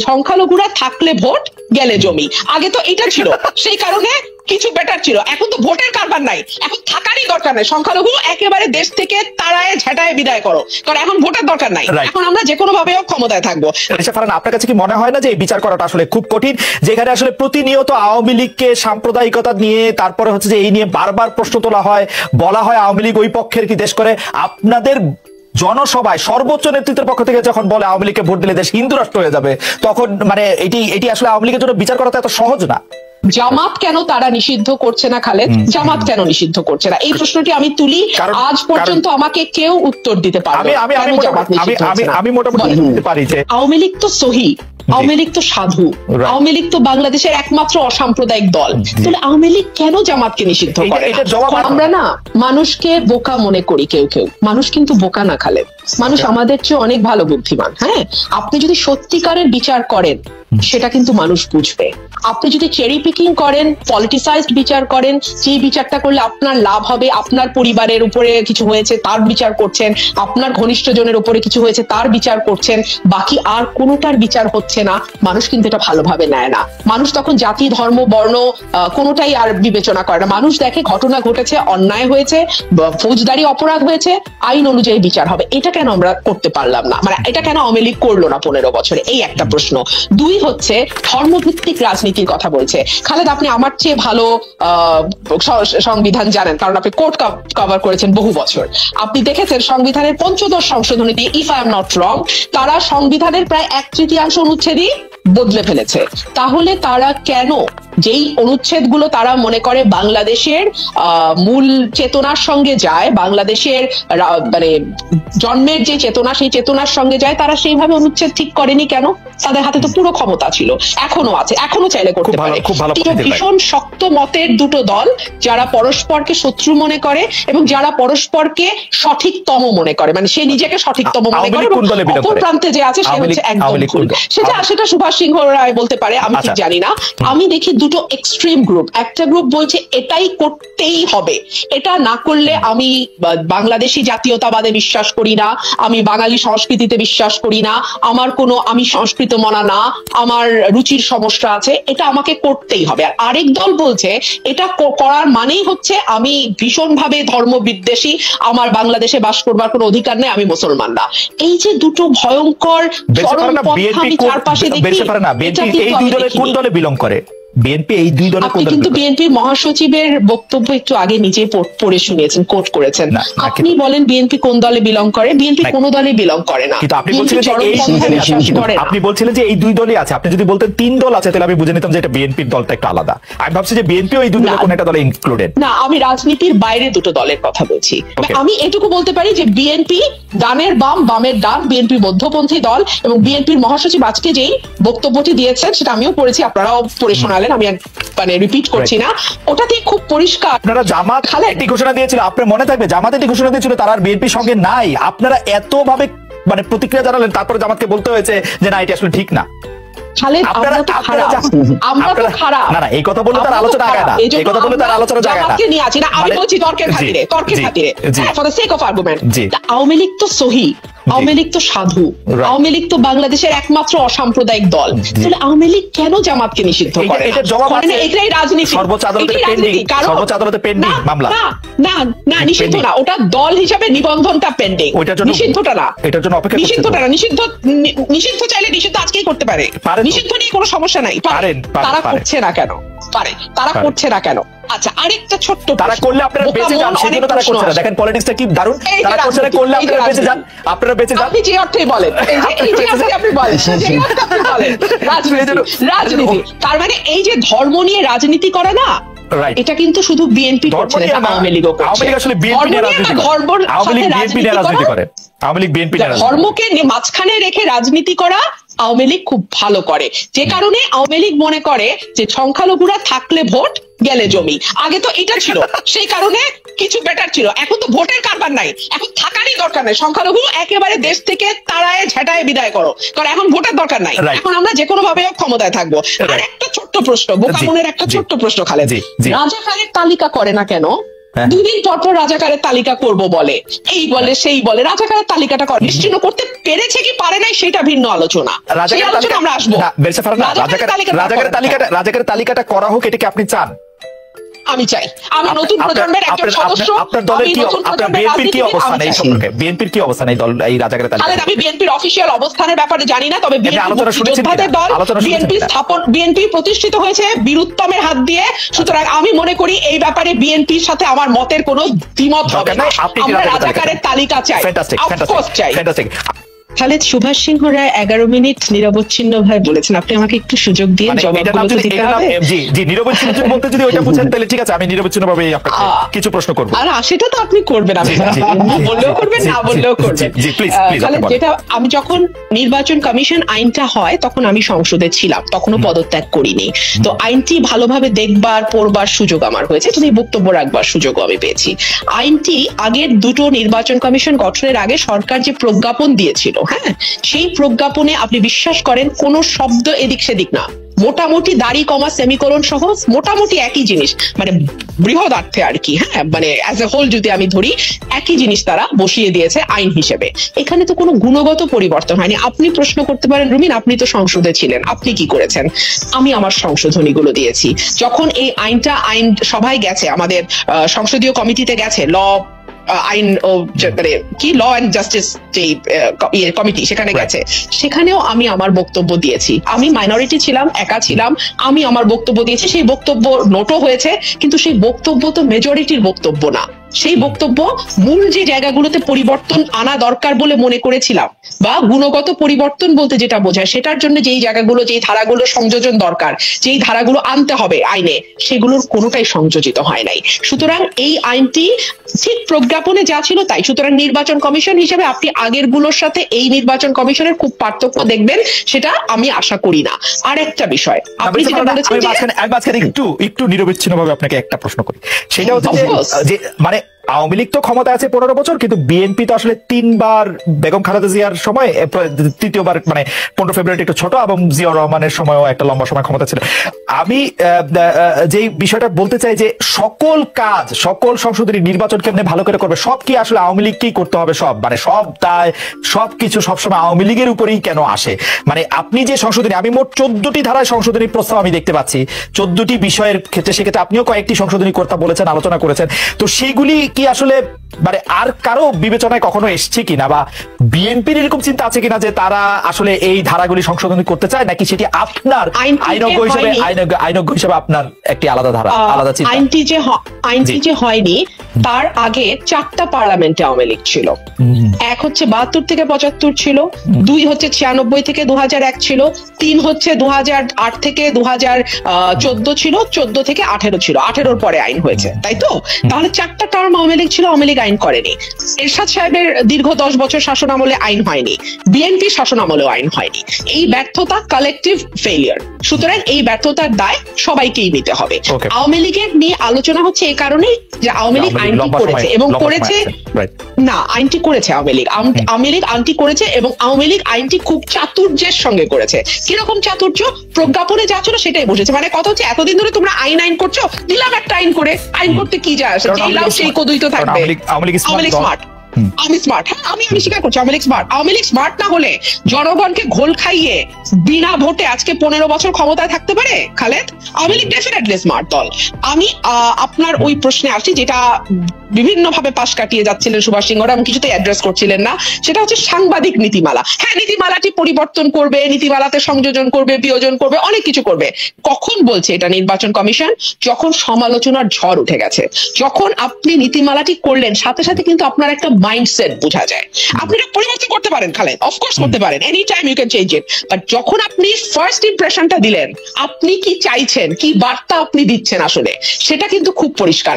সংখ্যালঘুরা থাকলে ভোট গেলে জমি, আগে তো এটা ছিল, সেই কারণে কিছু বেটার ছিল। এখন তো ভোটের কারবার নাই, এখন থাকারই দরকার নাই। সংখ্যালঘু একেবারে দেশ থেকে তাড়ায় ঝেঁটায় বিদায় করো, কারণ এখন ভোটের দরকার নাই, এখন আমরা যে কোনো ভাবে ক্ষমতায় থাকবো। আপনার কাছে কি মনে হয় না যে এই বিচার করাটা আসলে খুব কঠিন, যেখানে আসলে প্রতিনিয়ত আওয়ামী লীগকে সাম্প্রদায়িকতা নিয়ে, তারপরে হচ্ছে যে এই নিয়ে বারবার প্রশ্ন তোলা হয়, বলা হয় আওয়ামী লীগ ওই পক্ষের কি দেশ করে? আপনাদের জনসভায় সর্বোচ্চ নেতৃত্বের পক্ষ থেকে যখন বলে আওয়ামী লীগকে ভোট দিলে দেশ হিন্দু রাষ্ট্র হয়ে যাবে, তখন মানে এটি আসলে আওয়ামী লীগের জন্য বিচার করা তো এত সহজ না। জামাত কেন তারা নিষিদ্ধ করছে না খালেদ? জামাত কেন নিষিদ্ধ করছে না, এই প্রশ্নটি আমি তুলি, আজ পর্যন্ত আমাকে কেউ উত্তর দিতে পারবে না। আমি মোটামুটি বলতে পারি যে আওয়ামী লীগ তো সহি, আওয়ামী লীগ তো সাধু, আওয়ামী লীগ তো বাংলাদেশের একমাত্র অসাম্প্রদায়িক দল, তাহলে আওয়ামী লীগ কেন জামাতকে নিষিদ্ধ করে? আমরা না মানুষকে বোকা মনে করি, কেউ কেউ, মানুষ কিন্তু বোকা না খালেদ, মানুষ আমাদের চেয়ে অনেক ভালো বুদ্ধিমান। হ্যাঁ, আপনি যদি সত্যিকারের বিচার করেন সেটা কিন্তু মানুষ বুঝবে। আপনি যদি চেরি পিকিং করেন, পলিটিসাইজড বিচার করেন, যে বিচারটা করলে আপনার লাভ হবে, আপনার পরিবারের উপরে কিছু হয়েছে তার বিচার করছেন, আপনার ঘনিষ্ঠ জনের উপরে কিছু হয়েছে তার বিচার করছেন, বাকি আর কোনোটার বিচার হচ্ছে না, মানুষ কিন্তু এটা ভালোভাবে নেয় না। মানুষ তখন জাতি, ধর্ম, বর্ণ কোনোটাই আর বিবেচনা করে না। মানুষ দেখে ঘটনা ঘটেছে, অন্যায় হয়েছে, ফৌজদারি অপরাধ হয়েছে, আইন অনুযায়ী বিচার হবে। এটা কেন আমরা করতে পারলাম না? মানে এটা কেন আওয়ামী লীগ করলো না 15 বছরে? এই একটা প্রশ্ন। দুই হচ্ছে ধর্মভিত্তিক রাজনীতির কথা বলছে খালেদ। আপনি আমার চেয়ে ভালো সংবিধান জানেন, কারণ আপনি কোর্ট কভার করেছেন বহু বছর। আপনি দেখেছেন সংবিধানের 15ম সংশোধনীতে, if I am not wrong, তারা সংবিধানের প্রায় 1/3 অনুচ্ছেদই বদলে ফেলেছে। তাহলে তারা কেন যেই অনুচ্ছেদগুলো তারা মনে করে বাংলাদেশের মূল চেতনার সঙ্গে যায়, বাংলাদেশের মানে জন্মের যে চেতনা, সেই চেতনার সঙ্গে যায়, তারা সেইভাবে অনুচ্ছেদ ঠিক করেনি কেন? তাদের হাতে তো পুরো ক্ষমতা ছিল, এখনো আছে, এখনো চাইলে করতে পারে। ভীষণ শক্ত মতের দুটো দল, যারা পরস্পরকে শত্রু মনে করে এবং যারা পরস্পরকে সঠিকতম মনে করে, মানে সে নিজেকে সঠিকতম মনে করে, অপর প্রান্তে যে আছে সে হচ্ছে একদম ভুল। সেটা সুভাষ সিংহ রায় বলতে পারে, আমি ঠিক জানি না। আমি দেখি দুটো এক্সট্রিম গ্রুপ। একটা গ্রুপ বলছে এটাই করতেই হবে, এটা না করলে আমি বাংলাদেশি জাতীয়তাবাদে বিশ্বাস করি না, আমি বাঙালি সংস্কৃতিতে বিশ্বাস করি না, আমার কোনো, আমি সংস্কৃত মনা না, আমার রুচির সমস্যা আছে, এটা আমাকে করতেই হবে। আর আরেক দল বলছে এটা করার মানেই হচ্ছে আমি ভীষণভাবে ধর্ম বিদ্বেষী, আমার বাংলাদেশে বাস করবার কোনো অধিকার নেই, আমি মুসলমান না। এই যে দুটো ভয়ঙ্কর চরম পথ আমি চারপাশে দেখি, এই দুই দলের কোন দলে বিলং করে? বিএনপি এই দুই দলের আপনি কিন্তু বিএনপির মহাসচিবের বক্তব্য একটু আগে নিজে পড়ে শুনিয়েছেন, কোট করেছেন। আপনি বলেন বিএনপি কোন দলে বিলং করে? বিএনপি কোন দলে বিলং করে না। কিন্তু আপনি বলছিলেন যে এই দুই দলই আছে। আপনি যদি বলতেন 3 দল আছে, তাহলে আমি বুঝে নিতাম যে এটা বিএনপির দলটা একটু আলাদা। আমি ভাবছি যে বিএনপি এই দুই দলের কোন একটা দলে ইনক্লুডেড না। আমি রাজনীতির বাইরে দুটো দলের কথা বলছি। আমি এটুকু বলতে পারি যে বিএনপি ডানের বাম, বামের ডান, বিএনপি মধ্যপন্থী দল, এবং বিএনপির মহাসচিব আজকে যেই বক্তব্যটি দিয়েছেন সেটা আমিও পড়েছি, আপনারাও পড়ে শোনালেন, আমি মানে রিপিট করছি না, ওটাতে খুব পরিষ্কার। আপনারা জামাত একটি ঘোষণা দিয়েছিল, আপনার মনে থাকবে জামাত একটি ঘোষণা দিয়েছিল, তারা আর বিএনপির সঙ্গে নাই। আপনারা এত ভাবে মানে প্রতিক্রিয়া জানালেন, তারপরে জামাতকে বলতে হয়েছে যে না, এটা আসলে ঠিক না। এই কথা বললে তার আলোচনা আগায় না, এই কথা বললে তার আলোচনা জায়গা না। আমি বলছি তর্কের খাতিরে, for the sake of argument, Awami League তো সহি, আওয়ামী লীগ তো সাধু, আওয়ামী লীগ তো বাংলাদেশের একমাত্র অসাম্প্রদায়িক দল, তাহলে আওয়ামী লীগ কেন জামাতকে নিষিদ্ধ করে? এটাই রাজনীতি, সর্বোচ্চ আদালতে পেন্ডিং মামলা। না, নিষিদ্ধ না, ওটা দল হিসাবে নিবন্ধনটা পেন্ডিং, নিষিদ্ধটা না, এটার জন্য অপেক্ষা, নিষিদ্ধটা না। নিষিদ্ধ চাইলে নিষিদ্ধ আজকেই করতে পারে, নিষিদ্ধ নিয়ে কোনো সমস্যা নাই। তারা করছে না কেন? পারে, তারা করছে না কেন? আচ্ছা, আরেকটা ছোট্ট, তারা করলে আপনারা বেঁচে যান, সেজন্য তারা করছে না। দেখেন পলিটিক্সটা কি দারুণ, তারা করছে না, করলে আপনারা বেঁচে যান, আপনারা বেঁচে যান। আপনি যে অর্থে বলেন, আপনি বলেন রাজনীতি, তার মানে এই যে ধর্ম নিয়ে রাজনীতি করে না, এটা কিন্তু শুধু বিএনপি করছে না, এটা আওয়ামী লীগও করছে। আওয়ামী লীগ আসলে বিএনপি নিয়ে রাজনীতি করে, আওয়ামী লীগ বিএনপি নিয়ে রাজনীতি করে, আওয়ামী লীগ বিএনপি নিয়ে ধর্মকে মাঝখানে রেখে রাজনীতি করা আওয়ামী লীগ খুব ভালো করে। যে কারণে আওয়ামী লীগ মনে করে যে সংখ্যালঘুরা থাকলে ভোট গেলে জমি, আগে তো এটা ছিল, সেই কারণে কিছু বেটার ছিল, এখন তো ভোটের কারবার নাই, এখন থাকারই দরকার নাই। সংখ্যালঘু একেবারে দেশ থেকে তাড়ায় ঝেঁটায় বিদায় করো, কারণ এখন ভোটের দরকার নাই, এখন আমরা যে কোনো ভাবে ক্ষমতায় থাকবো। আর একটা ছোট্ট প্রশ্ন, বোকা মনের একটা ছোট্ট প্রশ্ন, খালেদ, রাজা খালেদ তালিকা করে না কেন? দুদিন পর পর রাজাকারের তালিকা করব বলে, এই বলে সেই বলে। রাজাকারের তালিকাটা নিশ্চিন্ন করতে পেরেছে কি পারে নাই সেটা ভিন্ন আলোচনা, সেই আলোচনা আমরা আসবো। রাজাকারের তালিকাটা করা হোক, এটা কি আপনি চান? আমি চাই। আমি নতুন প্রজন্মের একজন সদস্য। আপনার দলের কি, আপনার বিএনপির কি অবস্থান এই সম্পর্কে? বিএনপির কি অবস্থান এই দল, এই রাজাকারের তালিকা? আমি বিএনপির অফিশিয়াল অবস্থানের ব্যাপারে জানি না, তবে যোদ্ধাদের দল, বিএনপি প্রতিষ্ঠিত হয়েছে বীরুত্তমের হাত দিয়ে। সুতরাং আমি মনে করি এই ব্যাপারে বিএনপির সাথে আমার মতের কোনো দ্বিমত হবে না। আমরা রাজাকারের তালিকা চাই, অফকোর্স চাই। খালেদ, সুভাষ সিংহ রায় 11 মিনিট নিরবচ্ছিন্ন ভাবে বলেছেন, আপনি আমাকে একটু সুযোগ দিয়ে জবাবগুলো দিতে হবে। জি, নিরবচ্ছিন্ন বলতে যদি ওইটা বুঝেন তাহলে ঠিক আছে, আমি নিরবচ্ছিন্নভাবে আপনাকে কিছু প্রশ্ন করব। আর সেটা তো আপনি করবেন, আমি বললেও করবেন, না বললেও করবেন। জি প্লিজ। খালেদ, যেটা আমি যখন নির্বাচন কমিশন আইনটা হয় তখন আমি সংসদে ছিলাম, তখনও পদত্যাগ করিনি। তো আইনটি ভালোভাবে দেখবার পড়বার সুযোগ আমার হয়েছে, তুমি বক্তব্য রাখবার সুযোগও আমি পেয়েছি। আইনটি আগের দুটো নির্বাচন কমিশন গঠনের আগে সরকার যে প্রজ্ঞাপন দিয়েছিল, হ্যাঁ, সেই প্রজ্ঞাপনে আপনি বিশ্বাস করেন কোন শব্দ এদিক সেদিক না, মোটামুটি দাড়ি কমা সেমিকোলন সহ মোটামুটি একই জিনিস, মানে বৃহদার্থে আর কি, হ্যাঁ, মানে অ্যাজ এ হোল যদি আমি ধরি একই জিনিস তারা বসিয়ে দিয়েছে আইন হিসেবে। এখানে তো কোনো গুণগত পরিবর্তন হয়নি। আপনি প্রশ্ন করতে পারেন, রুমিন আপনি তো সংসদে ছিলেন, আপনি কি করেছেন? আমি আমার সংশোধনীগুলো দিয়েছি। যখন এই আইন সভায় গেছে, আমাদের সংসদীয় কমিটিতে গেছে, আইন ও মানে কি ল অ্যান্ড জাস্টিস যে কমিটি, সেখানে গেছে, সেখানেও আমি আমার বক্তব্য দিয়েছি। আমি মাইনরিটি ছিলাম, একা ছিলাম, আমি আমার বক্তব্য দিয়েছি। সেই বক্তব্য নোটও হয়েছে, কিন্তু সেই বক্তব্য তো মেজরিটির বক্তব্য না। সেই বক্তব্য মূল যে জায়গাগুলোতে পরিবর্তন আনা দরকার বলে মনে করেছিলাম, বা গুণগত পরিবর্তন বলতে যেটা বোঝায়, সেটার জন্য যেই জায়গাগুলো, যেই ধারাগুলো সংযোজন দরকার, যেই ধারাগুলো আনতে হবে আইনে, সেগুলোর কোনোটাই সংযোজিত হয় নাই। সুতরাং এই আইনটি ঠিক প্রজ্ঞাপনে যা ছিল তাই। সুতরাং নির্বাচন কমিশন হিসেবে আপনি আগের গুলোর সাথে এই নির্বাচন কমিশনের খুব পার্থক্য দেখবেন, সেটা আমি আশা করি না। আর একটা বিষয় আপনি যেটা বলেছেন, একটু নিরবিচ্ছিন্নভাবে আপনাকে একটা প্রশ্ন করি, সেটা হচ্ছে যে মানে আওয়ামী লীগ তো ক্ষমতা আছে 15 বছর, কিন্তু বিএনপি তো আসলে 3 বার বেগম খালেদা জিয়ার সময়, তৃতীয়বার মানে 15 ফেব্রুয়ারি একটু ছোট, এবং জিয়াউর রহমানের সময়ও একটা লম্বা সময় ক্ষমতা ছিল। আমি যে বিষয়টা বলতে চাই যে সকল কাজ, সকল সংশোধনী নির্বাচন কেমনে ভালো করে করবে, সব কি আসলে আওয়ামী লীগকেই করতে হবে? সব মানে সব দায়, সবকিছু সবসময় আওয়ামী লীগের উপরেই কেন আসে? মানে আপনি যে সংশোধনী, আমি মোট 14টি ধারায় সংশোধনী প্রস্তাব আমি দেখতে পাচ্ছি 14টি বিষয়ের ক্ষেত্রে, সেক্ষেত্রে আপনিও কয়েকটি সংশোধনী করতে বলেছেন, আলোচনা করেছেন। তো সেইগুলি কি আসলে মানে আর কারো বিবেচনায় কখনো এসছে কিনা, বা বিএনপির এরকম চিন্তা আছে কিনা যে তারা আসলে এই ধারাগুলি সংশোধন করতে চায়, নাকি সেটি আপনার আইনজ্ঞ হিসেবে আপনার একটি আলাদা ধারা, আলাদা চিন্তা? আইনটি যে হয়নি তার আগে 4টা পার্লামেন্টে আওয়ামী লীগ ছিল। এক হচ্ছে 72 থেকে 75 ছিল, 2 হচ্ছে 96 থেকে 2001 ছিল, 3 হচ্ছে 2008 থেকে 2014 ছিল, 14 থেকে 18 ছিল, 18 পরে আইন হয়েছে, তাই তো? তাহলে 4টা টার্ম আওয়ামী লীগ ছিল, আওয়ামী লীগ আইন করেনি। এরশাদ সাহেবের দীর্ঘ 10 বছর শাসন আমলে আইন হয়নি, বিএনপি শাসন আমলেও আইন হয়নি। এই ব্যর্থতা কালেকটিভ ফেলিয়ার। সুতরাং এই ব্যর্থতার দায় সবাইকেই নিতে হবে। আওয়ামী লীগের নিয়ে আলোচনা হচ্ছে এই কারণেই যে আওয়ামী লীগ আইনটি করেছে এবং করেছে না, আইনটি করেছে আওয়ামী লীগ, আওয়ামী লীগ আইনটি করেছে এবং আওয়ামী লীগ আইনটি খুব চাতুর্যের সঙ্গে করেছে। কিরকম চাতুর্য? প্রজ্ঞাপনে যা ছিল সেটাই বসেছে। মানে কথা হচ্ছে, এতদিন ধরে তোমরা আইন করছো, দিলাম একটা আইন করে, আইন করতে কি যায় আসে, যেই লাভ সেই কদুই তো থাকবে। আওয়ামী লীগ স্মার্ট, আমি স্মার্ট, হ্যাঁ আমি স্বীকার করছি আওয়ামী লীগ স্মার্ট। আওয়ামী লীগ স্মার্ট না হলে জনগণকে ঘোল খাইয়ে বিনা ভোটে আজকে 15 বছর ক্ষমতায় থাকতে পারে খালেদ? আওয়ামী লীগ ডেফিনেটলি স্মার্ট দল। আমি আপনার ওই প্রশ্নে আসছি, যেটা বিভিন্ন ভাবে পাশ কাটিয়ে যাচ্ছিলেন সুভাষ সিংহরা এবং কিছুতেই অ্যাড্রেস করছিলেন না, সেটা হচ্ছে সাংবাদিক নীতিমালা। হ্যাঁ, নীতিমালাটি পরিবর্তন করবে, নীতিমালাতে সংযোজন করবে, বিয়োজন করবে, অনেক কিছু করবে। কখন বলছে এটা নির্বাচন কমিশন? যখন সমালোচনার ঝড় উঠে গেছে, যখন আপনি নীতিমালাটি করলেন, সাথে সাথে কিন্তু আপনার একটা মাইন্ডসেট বোঝা যায়। আপনি এটা পরিবর্তন করতে পারেন খালেদ, অফকোর্স করতে পারেন, any time you can change it. But যখন আপনি ফার্স্ট ইমপ্রেশনটা দিলেন, আপনি কি চাইছেন, কি বার্তা আপনি দিচ্ছেন আসলে, সেটা কিন্তু খুব পরিষ্কার।